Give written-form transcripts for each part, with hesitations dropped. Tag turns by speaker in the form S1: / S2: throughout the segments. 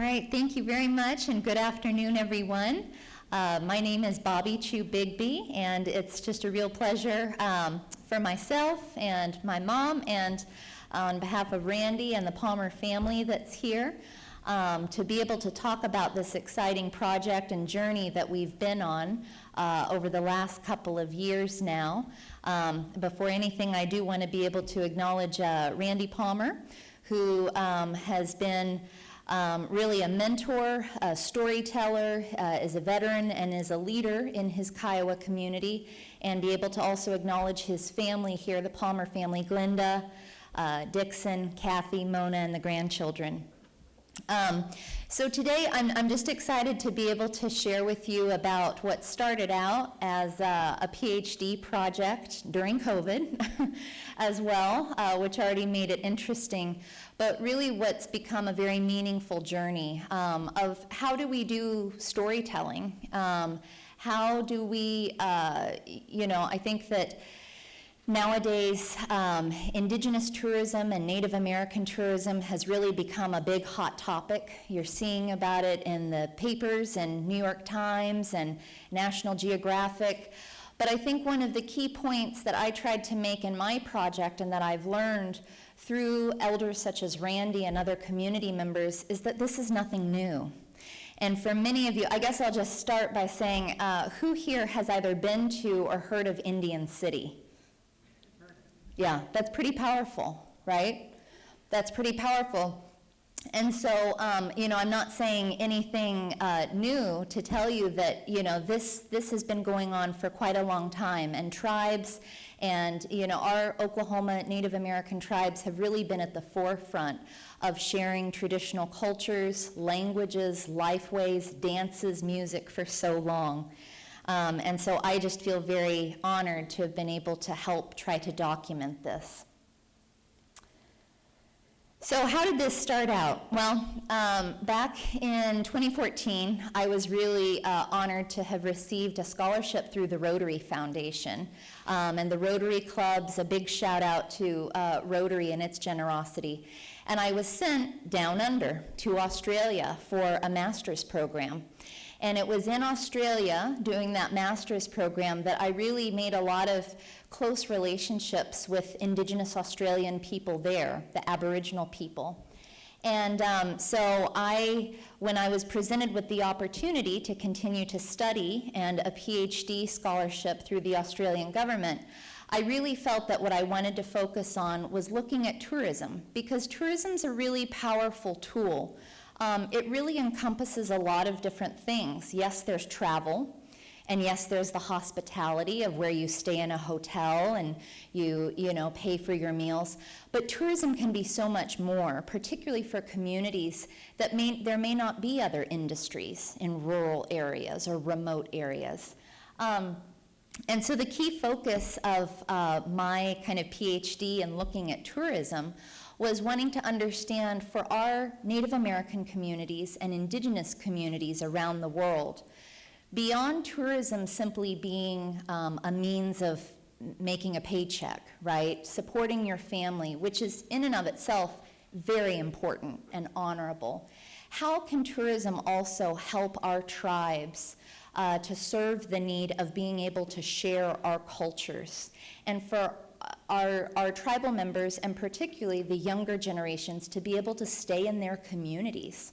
S1: All right, thank you very much, and good afternoon, everyone. My name is Bobbie Chew Bigby, and it's just a real pleasure for myself and my mom, and on behalf of Randy and the Palmer family that's here, to be able to talk about this exciting project and journey that we've been on over the last couple of years now. Before anything, I do want to be able to acknowledge Randy Palmer, who has been really a mentor, a storyteller, is a veteran, and is a leader in his Kiowa community, and be able to also acknowledge his family here, the Palmer family, Glinda, Dixon, Kathy, Mona, and the grandchildren. So today I'm just excited to be able to share with you about what started out as a PhD project during COVID as well, which already made it interesting, but really what's become a very meaningful journey of how do we do storytelling? How do we, I think that nowadays, indigenous tourism and Native American tourism has really become a big hot topic. You're seeing about it in the papers and New York Times and National Geographic. But I think one of the key points that I tried to make in my project and that I've learned through elders such as Randy and other community members is that this is nothing new. And for many of you, I guess I'll just start by saying, who here has either been to or heard of Indian City? Yeah, that's pretty powerful, right? That's pretty powerful. And so, I'm not saying anything new to tell you that, this has been going on for quite a long time. And tribes and, our Oklahoma Native American tribes have really been at the forefront of sharing traditional cultures, languages, lifeways, dances, music for so long. And so I just feel very honored to have been able to help try to document this. So how did this start out? Well, back in 2014, I was really honored to have received a scholarship through the Rotary Foundation. And the Rotary Club's a big shout out to Rotary and its generosity. And I was sent down under to Australia for a master's program. And it was in Australia, doing that master's program, that I really made a lot of close relationships with Indigenous Australian people there, the Aboriginal people. And when I was presented with the opportunity to continue to study and a PhD scholarship through the Australian government, I really felt that what I wanted to focus on was looking at tourism, because tourism's a really powerful tool. It really encompasses a lot of different things. Yes, there's travel, and yes, there's the hospitality of where you stay in a hotel and you pay for your meals. But tourism can be so much more, particularly for communities that there may not be other industries in rural areas or remote areas. And so the key focus of my kind of PhD in looking at tourism was wanting to understand for our Native American communities and indigenous communities around the world, beyond tourism simply being a means of making a paycheck, right? Supporting your family, which is in and of itself very important and honorable. How can tourism also help our tribes to serve the need of being able to share our cultures? And for our tribal members, and particularly the younger generations, to be able to stay in their communities.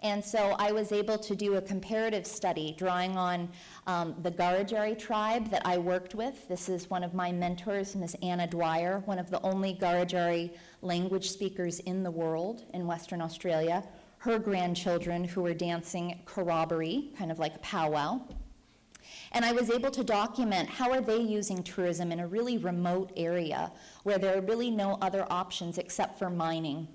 S1: And so I was able to do a comparative study drawing on the Garajari tribe that I worked with. This is one of my mentors, Ms. Anna Dwyer, one of the only Garajari language speakers in the world in Western Australia. Her grandchildren who were dancing corroboree, kind of like a powwow. And I was able to document how are they using tourism in a really remote area where there are really no other options except for mining,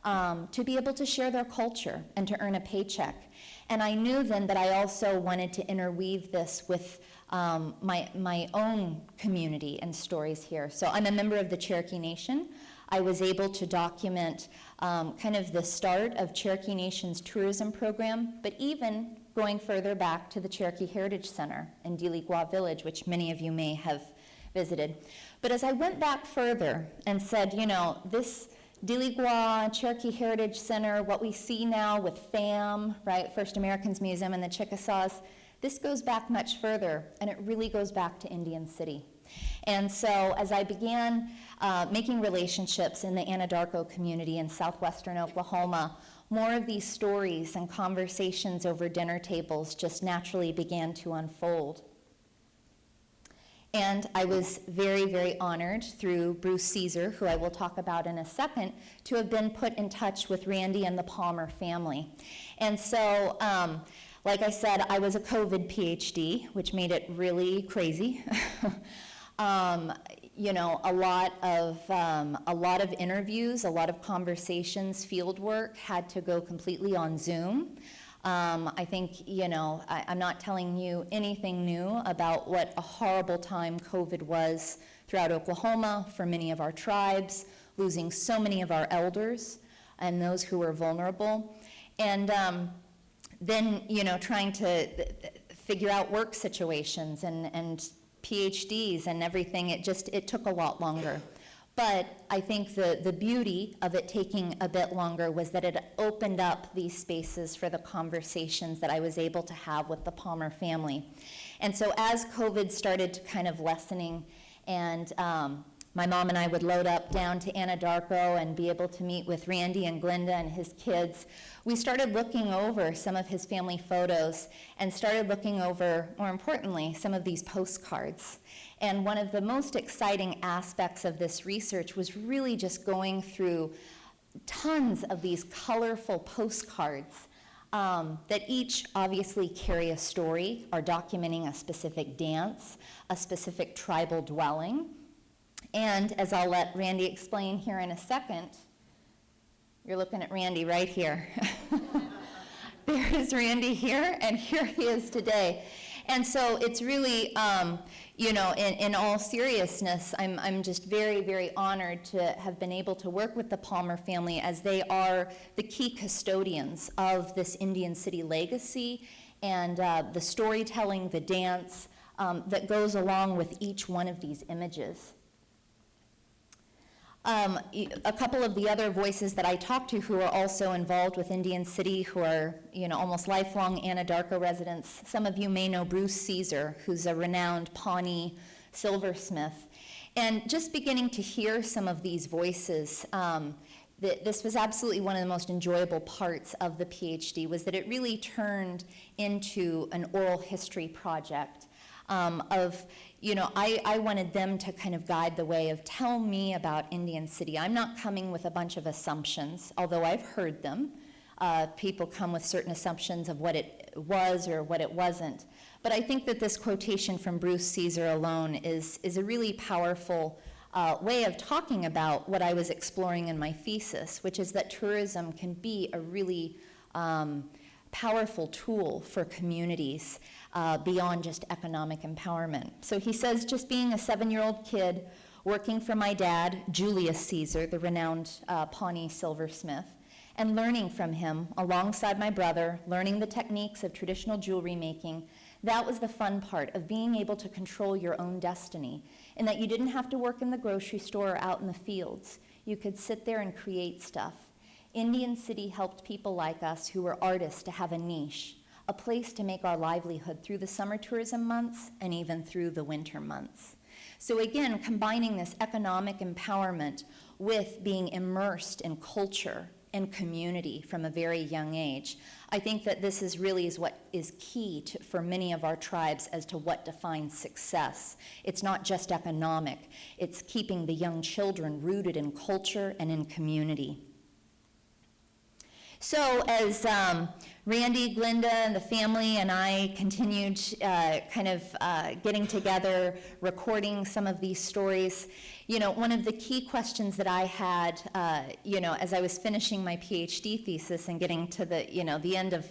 S1: to be able to share their culture and to earn a paycheck. And I knew then that I also wanted to interweave this with my own community and stories here. So I'm a member of the Cherokee Nation. I was able to document kind of the start of Cherokee Nation's tourism program, but even going further back to the Cherokee Heritage Center in Deligua Village, which many of you may have visited. But as I went back further and said, this Diligua, Cherokee Heritage Center, what we see now with FAM, right, First Americans Museum and the Chickasaws, this goes back much further, and it really goes back to Indian City. And so as I began making relationships in the Anadarko community in southwestern Oklahoma, more of these stories and conversations over dinner tables just naturally began to unfold. And I was very, very honored through Bruce Caesar, who I will talk about in a second, to have been put in touch with Randy and the Palmer family. And so, like I said, I was a COVID PhD, which made it really crazy. You know, a lot of interviews, a lot of conversations, field work had to go completely on Zoom. I think, you know, I'm not telling you anything new about what a horrible time COVID was throughout Oklahoma for many of our tribes, losing so many of our elders and those who were vulnerable. And then, you know, trying to figure out work situations and PhDs and everything, it took a lot longer. But I think the beauty of it taking a bit longer was that it opened up these spaces for the conversations that I was able to have with the Palmer family. And so as COVID started to kind of lessening, and my mom and I would load up down to Anadarko and be able to meet with Randy and Glinda and his kids, we started looking over some of his family photos and started looking over, more importantly, some of these postcards. And one of the most exciting aspects of this research was really just going through tons of these colorful postcards that each obviously carry a story, are documenting a specific dance, a specific tribal dwelling. And as I'll let Randy explain here in a second, you're looking at Randy right here. There is Randy here, and here he is today. And so it's really, you know, in all seriousness, I'm just very, very honored to have been able to work with the Palmer family, as they are the key custodians of this Indian City legacy and the storytelling, the dance that goes along with each one of these images. A couple of the other voices that I talked to who are also involved with Indian City, who are, you know, almost lifelong Anadarko residents. Some of you may know Bruce Caesar, who's a renowned Pawnee silversmith. And just beginning to hear some of these voices, this was absolutely one of the most enjoyable parts of the PhD, was that it really turned into an oral history project. You know, I wanted them to kind of guide the way of tell me about Indian City. I'm not coming with a bunch of assumptions, although I've heard them. People come with certain assumptions of what it was or what it wasn't. But I think that this quotation from Bruce Caesar alone is a really powerful way of talking about what I was exploring in my thesis, which is that tourism can be a really powerful tool for communities beyond just economic empowerment. So he says, just being a 7-year-old kid working for my dad, Julius Caesar, the renowned Pawnee silversmith, and learning from him alongside my brother, learning the techniques of traditional jewelry making, that was the fun part of being able to control your own destiny, in that you didn't have to work in the grocery store or out in the fields. You could sit there and create stuff. Indian City helped people like us who were artists to have a niche, a place to make our livelihood through the summer tourism months and even through the winter months. So again, combining this economic empowerment with being immersed in culture and community from a very young age, I think that this is really what is key for many of our tribes as to what defines success. It's not just economic, it's keeping the young children rooted in culture and in community. So as Randy, Glinda, and the family and I continued getting together, recording some of these stories, you know, one of the key questions that I had, you know, as I was finishing my PhD thesis and getting to the end of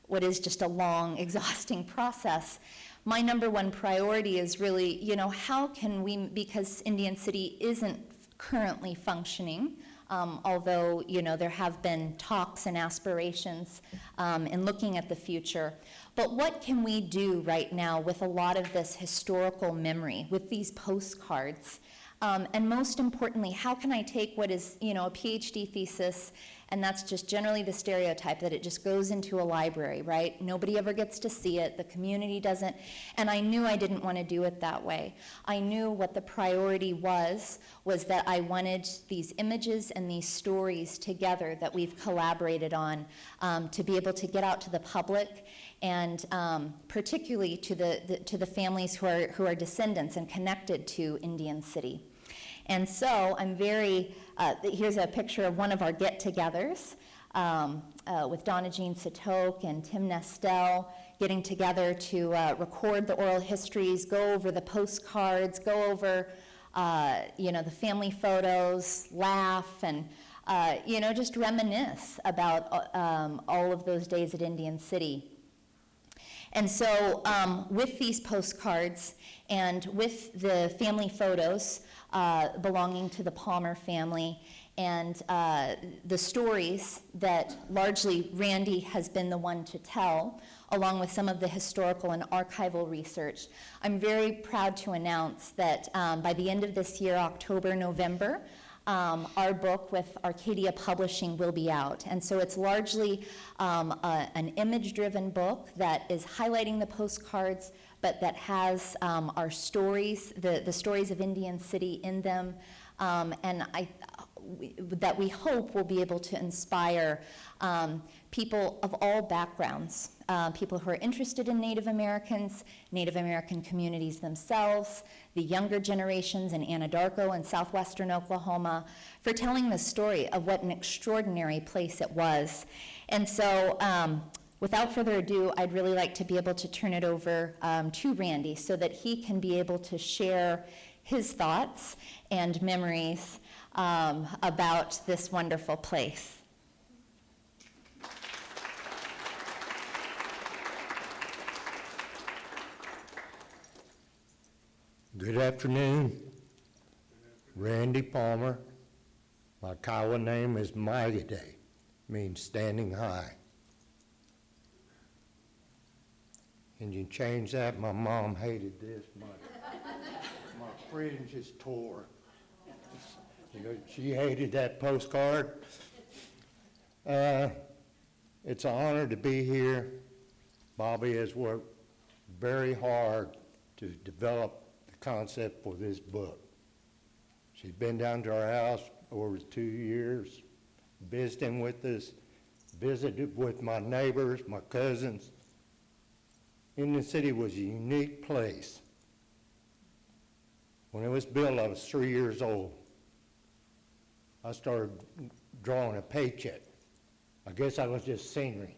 S1: what is just a long, exhausting process, my number one priority is really, you know, how can we, because Indian City isn't currently functioning, although, you know, there have been talks and aspirations in looking at the future. But what can we do right now with a lot of this historical memory, with these postcards, And most importantly, how can I take what is, a PhD thesis, and that's just generally the stereotype that it just goes into a library, right? Nobody ever gets to see it, the community doesn't, and I knew I didn't want to do it that way. I knew what the priority was that I wanted these images and these stories together that we've collaborated on to be able to get out to the public, and particularly to the families who are descendants and connected to Indian City. And so I'm here's a picture of one of our get-togethers with Donna Jean Satoke and Tim Nestel getting together to record the oral histories, go over the postcards, go over the family photos, laugh, and just reminisce about all of those days at Indian City. And so with these postcards and with the family photos belonging to the Palmer family and the stories that largely Randy has been the one to tell, along with some of the historical and archival research, I'm very proud to announce that by the end of this year, October, November, our book with Arcadia Publishing will be out. And so it's largely an image-driven book that is highlighting the postcards, but that has our stories, the stories of Indian City in them, and that we hope will be able to inspire people of all backgrounds, people who are interested in Native Americans, Native American communities themselves, the younger generations in Anadarko and southwestern Oklahoma, for telling the story of what an extraordinary place it was. And so without further ado, I'd really like to be able to turn it over to Randy so that he can be able to share his thoughts and memories about this wonderful place.
S2: Good afternoon. Randy Palmer. My Kiowa name is Magade, means standing high. Can you change that? My mom hated this. My fringe is tore. She hated that postcard. It's an honor to be here. Bobbie has worked very hard to develop the concept for this book. She's been down to our house over 2 years, visiting with us, visited with my neighbors, my cousins. Indian City was a unique place. When it was built, I was 3 years old. I started drawing a paycheck. I guess I was just scenery.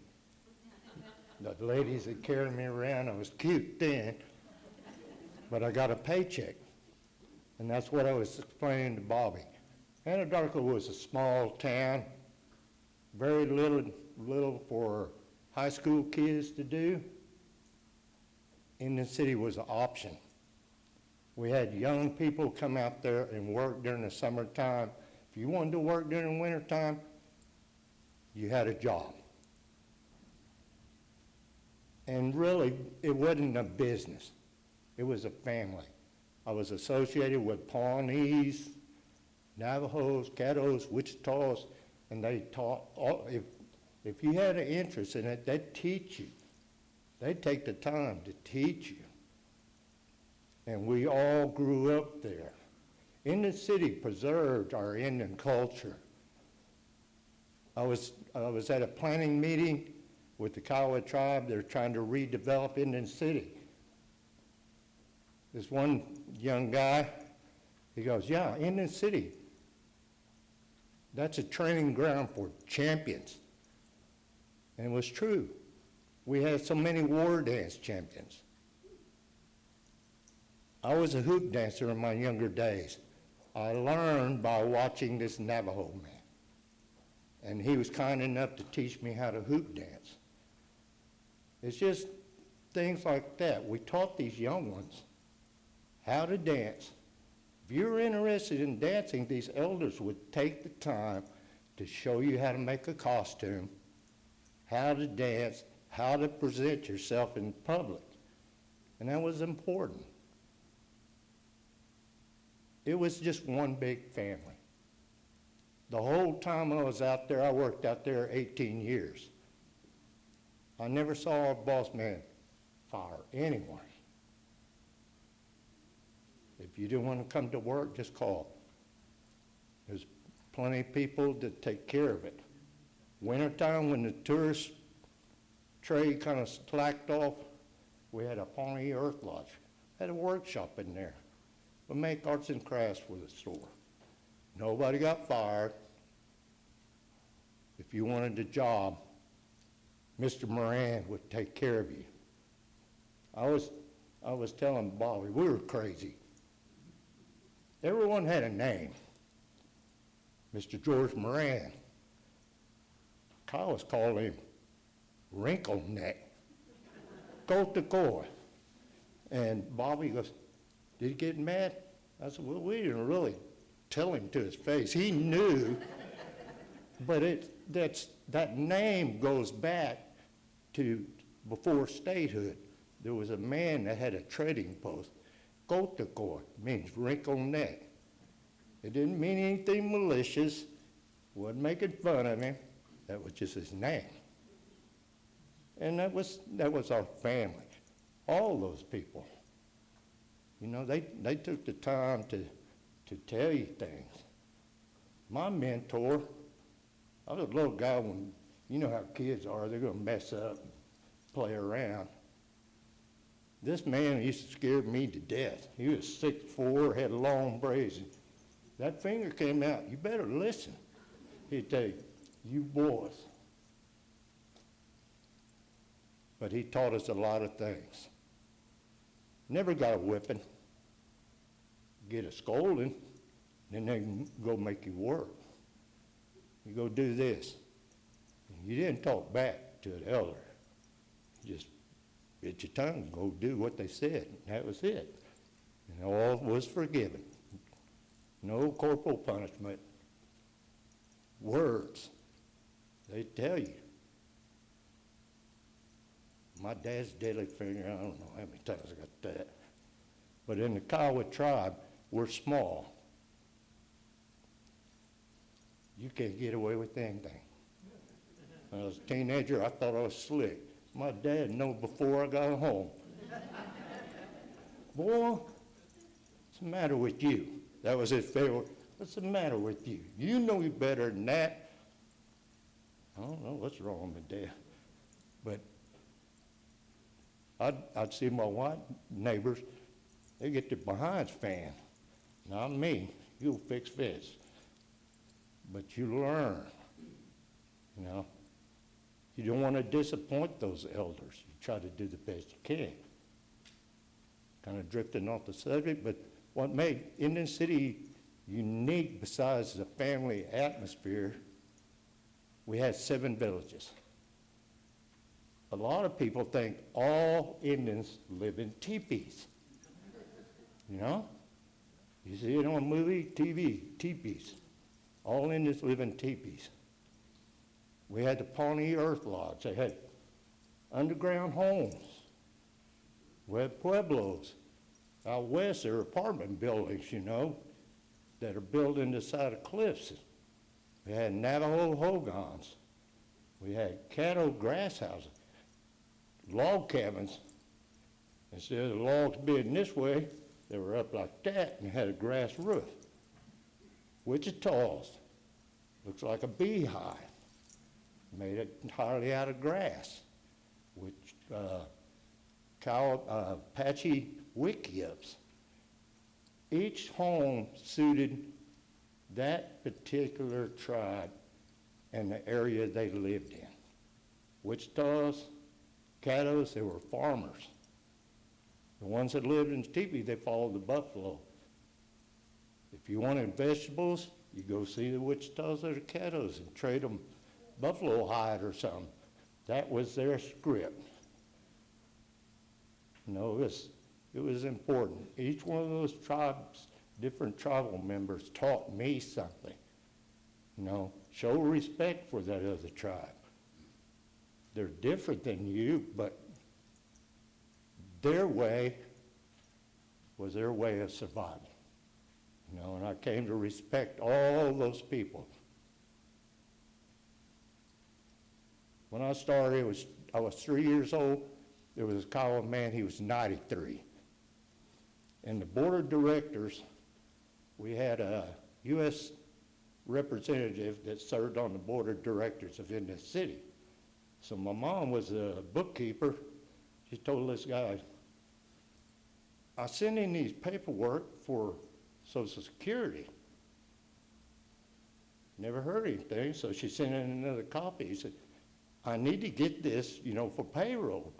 S2: The ladies that carried me around, I was cute then, but I got a paycheck. And that's what I was explaining to Bobbie. Anadarko was a small town, very little for high school kids to do. Indian City was an option. We had young people come out there and work during the summertime. If you wanted to work during the wintertime, you had a job. And really, it wasn't a business. It was a family. I was associated with Pawnees, Navajos, Caddos, Wichitas, and they taught, if you had an interest in it, they'd teach you. They'd take the time to teach you. And we all grew up there. Indian City preserved our Indian culture. I was at a planning meeting with the Kiowa tribe. They're trying to redevelop Indian City. This one young guy, he goes, yeah, Indian City, that's a training ground for champions. And it was true. We had so many war dance champions. I was a hoop dancer in my younger days. I learned by watching this Navajo man. And he was kind enough to teach me how to hoop dance. It's just things like that. We taught these young ones how to dance. If you're interested in dancing, these elders would take the time to show you how to make a costume, how to dance, how to present yourself in public. And that was important. It was just one big family. The whole time I was out there, I worked out there 18 years. I never saw a boss man fire anyone. If you didn't want to come to work, just call. There's plenty of people that take care of it. Wintertime, when the tourist trade kind of slacked off, we had a Pawnee Earth Lodge. Had a workshop in there. We make arts and crafts for the store. Nobody got fired. If you wanted a job, Mr. Moran would take care of you. I was telling Bobbie, we were crazy. Everyone had a name. Mr. George Moran. Kiowas called him Wrinkle Neck. Coat to coy. And Bobbie goes, did he get mad? I said, well, we didn't really tell him to his face. He knew, but that name goes back to before statehood. There was a man that had a trading post. Coat to coy means wrinkle neck. It didn't mean anything malicious. Wasn't making fun of him. That was just his name. And that was our family. All those people. You know, they took the time to tell you things. My mentor, I was a little guy when, you know how kids are, they're going to mess up, play around. This man used to scare me to death. He was 6'4", had long braids. That finger came out, you better listen. He'd tell you, you boys. But he taught us a lot of things. Never got a whipping. Get a scolding, then they can go make you work. You go do this. You didn't talk back to an elder. You just bit your tongue and go do what they said. And that was it. And all was forgiven. No corporal punishment. Words. They tell you. My dad's deadly finger, I don't know how many times I got that. But in the Kiowa tribe, we're small. You can't get away with anything. When I was a teenager, I thought I was slick. My dad knew before I got home. Boy, what's the matter with you? That was his favorite. What's the matter with you? You know you better than that. I don't know what's wrong with Dad. But I'd see my white neighbors, they get their behinds fanned. Not me. You'll fix this. But you learn, you know. You don't want to disappoint those elders. You try to do the best you can. Kind of drifting off the subject, but what made Indian City unique besides the family atmosphere, we had 7 villages. A lot of people think all Indians live in teepees. You know? You see it on movie, TV, teepees. All Indians live in teepees. We had the Pawnee Earth Lodge. They had underground homes. We had pueblos. Out west, there are apartment buildings, you know, that are built in the side of cliffs. We had Navajo hogans. We had cattle grass houses. Log cabins. Instead of the logs being this way, they were up like that and had a grass roof. Wichita's looks like a beehive, made it entirely out of grass. Apache wickiups. Each home suited that particular tribe and the area they lived in. Wichita's, Caddos, they were farmers. The ones that lived in teepee, they followed the buffalo. If you wanted vegetables, you go see the Wichitas or the Caddos and trade them buffalo hide or something. That was their script. No, it was important. Each one of those tribes, different tribal members taught me something. You know, show respect for that other tribe. They're different than you, but their way was their way of surviving. You know, and I came to respect all those people. When I started, I was 3 years old. There was a Kiowa man, he was 93. And the board of directors, we had a U.S. representative that served on the board of directors of in this city. So my mom was a bookkeeper. She told this guy, I sent in these paperwork for Social Security. Never heard anything, so she sent in another copy. He said, I need to get this, you know, for payroll.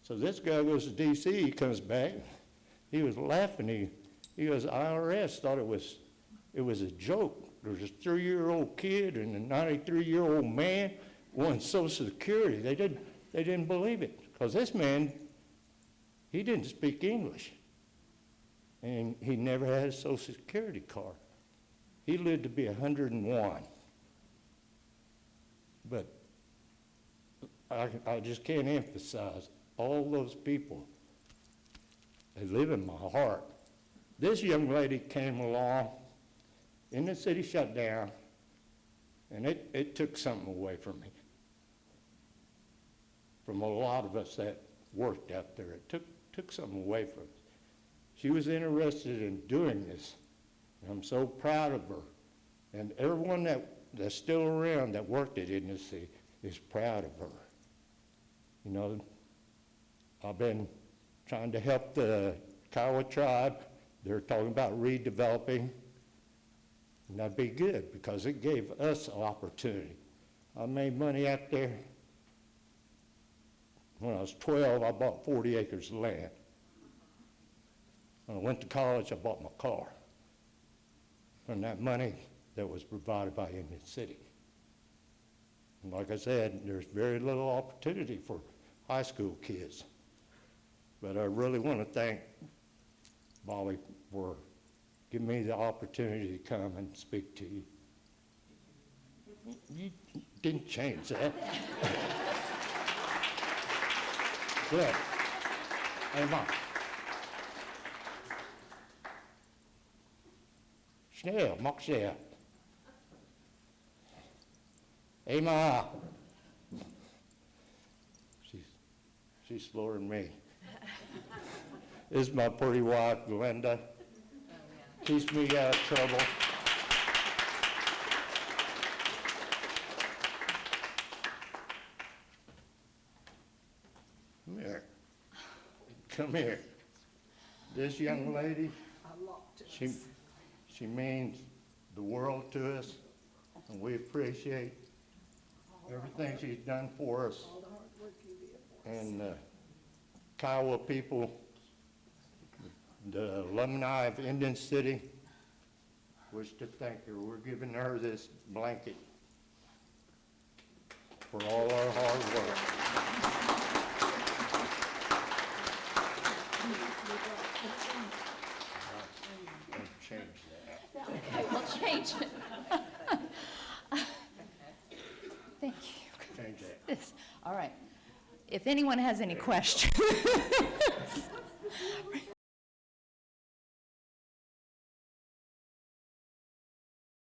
S2: So this guy goes to D.C., he comes back, he was laughing. He goes, IRS thought it was a joke. There was a 3-year-old kid and a 93-year-old man wanting Social Security. They didn't believe it, because this man, he didn't speak English. And he never had a Social Security card. He lived to be 101. But I just can't emphasize all those people. They live in my heart. This young lady came along, and the city shut down, and it took something away from me. From a lot of us that worked out there, it took something away from us. She was interested in doing this, and I'm so proud of her. And everyone that's still around that worked at Industry is proud of her. You know, I've been trying to help the Kiowa tribe. They're talking about redeveloping, and that'd be good because it gave us an opportunity. I made money out there. When I was 12, I bought 40 acres of land. When I went to college, I bought my car from that money that was provided by Indian City. And like I said, there's very little opportunity for high school kids. But I really want to thank Bobbie for giving me the opportunity to come and speak to you. You didn't change that. Good. Hey, Mom. Schnell, mach schnell. Hey, Ma. She's slower than me. This is my pretty wife, Glenda. Keeps me out of trouble. Come here. Come here. This young lady, she means the world to us, and we appreciate everything she's done for us. And Kiowa people, the alumni of Indian City, wish to thank her. We're giving her this blanket for all our hard work. I'll change that.
S1: Okay, we'll change it. Thank you.
S2: Change that.
S1: This, all right. If anyone has any questions.